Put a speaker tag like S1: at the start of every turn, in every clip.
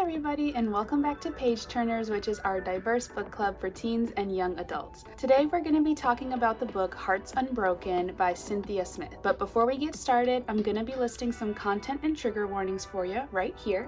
S1: everybody, and welcome back to Page Turners, which is our diverse book club for teens and young adults. Today we're going to be talking about the book Hearts Unbroken by Cynthia Smith. But before we get started, I'm going to be listing some content and trigger warnings for you right here.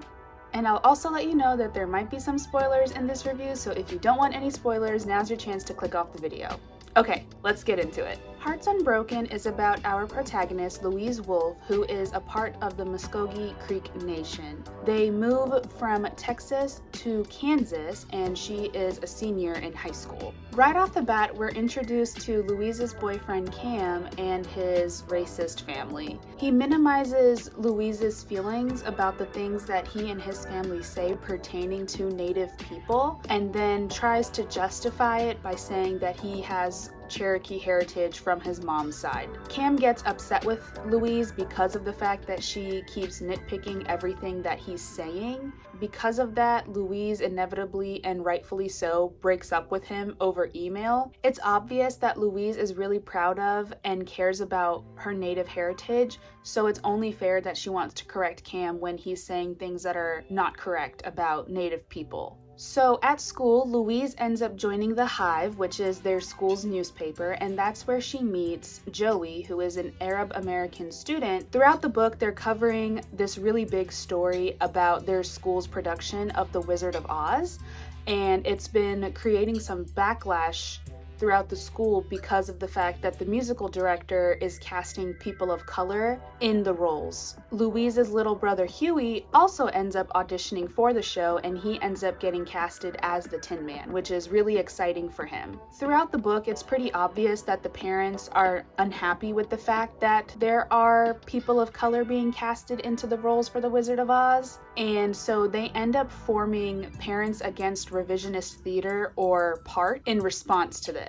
S1: And I'll also let you know that there might be some spoilers in this review, so if you don't want any spoilers, now's your chance to click off the video. Okay, let's get into it. Hearts Unbroken is about our protagonist, Louise Wolfe, who is a part of the Muskogee Creek Nation. They move from Texas to Kansas, and she is a senior in high school. Right off the bat, we're introduced to Louise's boyfriend Cam and his racist family. He minimizes Louise's feelings about the things that he and his family say pertaining to Native people, and then tries to justify it by saying that he has Cherokee heritage from his mom's side. Cam gets upset with Louise because of the fact that she keeps nitpicking everything that he's saying. Because of that, Louise inevitably and rightfully so breaks up with him over email. It's obvious that Louise is really proud of and cares about her Native heritage, so it's only fair that she wants to correct Cam when he's saying things that are not correct about Native people. So at school, Louise ends up joining the Hive, which is their school's newspaper, and that's where she meets Joey, who is an Arab American student. Throughout the book, they're covering this really big story about their school's production of The Wizard of Oz, and it's been creating some backlash throughout the school because of the fact that the musical director is casting people of color in the roles. Louise's little brother Huey also ends up auditioning for the show, and he ends up getting casted as the Tin Man, which is really exciting for him. Throughout the book, it's pretty obvious that the parents are unhappy with the fact that there are people of color being casted into the roles for The Wizard of Oz, and so they end up forming Parents Against Revisionist Theater, or PART, in response to this.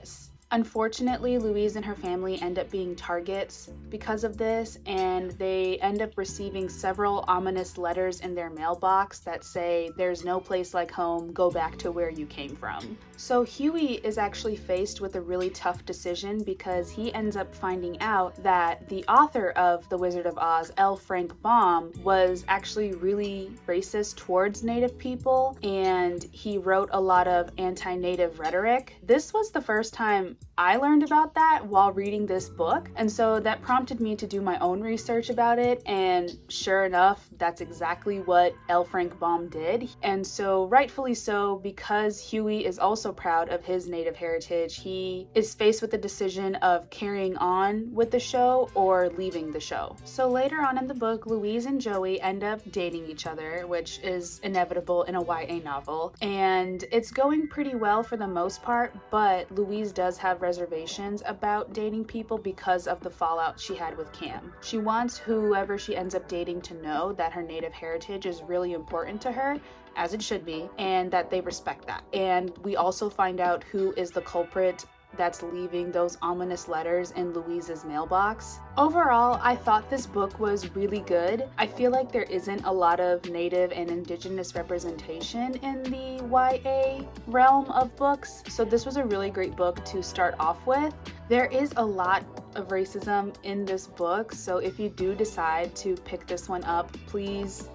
S1: Unfortunately, Louise and her family end up being targets because of this, and they end up receiving several ominous letters in their mailbox that say, "There's no place like home, go back to where you came from." So Huey is actually faced with a really tough decision because he ends up finding out that the author of The Wizard of Oz, L. Frank Baum, was actually really racist towards Native people, and he wrote a lot of anti-Native rhetoric. This was the first time I learned about that while reading this book, and so that prompted me to do my own research about it, and sure enough, that's exactly what L. Frank Baum did. And so rightfully so, because Huey is also proud of his Native heritage, he is faced with the decision of carrying on with the show or leaving the show. So later on in the book, Louise and Joey end up dating each other, which is inevitable in a YA novel, and it's going pretty well for the most part, but Louise does have reservations about dating people because of the fallout she had with Cam. She wants whoever she ends up dating to know that her Native heritage is really important to her, as it should be, and that they respect that. And we also find out who is the culprit that's leaving those ominous letters in Louise's mailbox. Overall, I thought this book was really good. I feel like there isn't a lot of Native and Indigenous representation in the YA realm of books, so this was a really great book to start off with. There is a lot of racism in this book, so if you do decide to pick this one up, please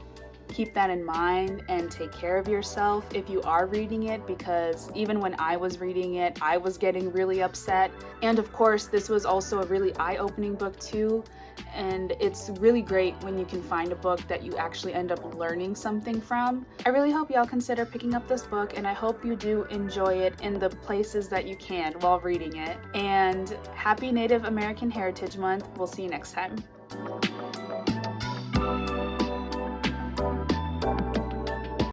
S1: keep that in mind and take care of yourself if you are reading it, because even when I was reading it, I was getting really upset. And of course, this was also a really eye-opening book too, and it's really great when you can find a book that you actually end up learning something from. I really hope y'all consider picking up this book, and I hope you do enjoy it in the places that you can while reading it. And happy Native American Heritage Month. We'll see you next time.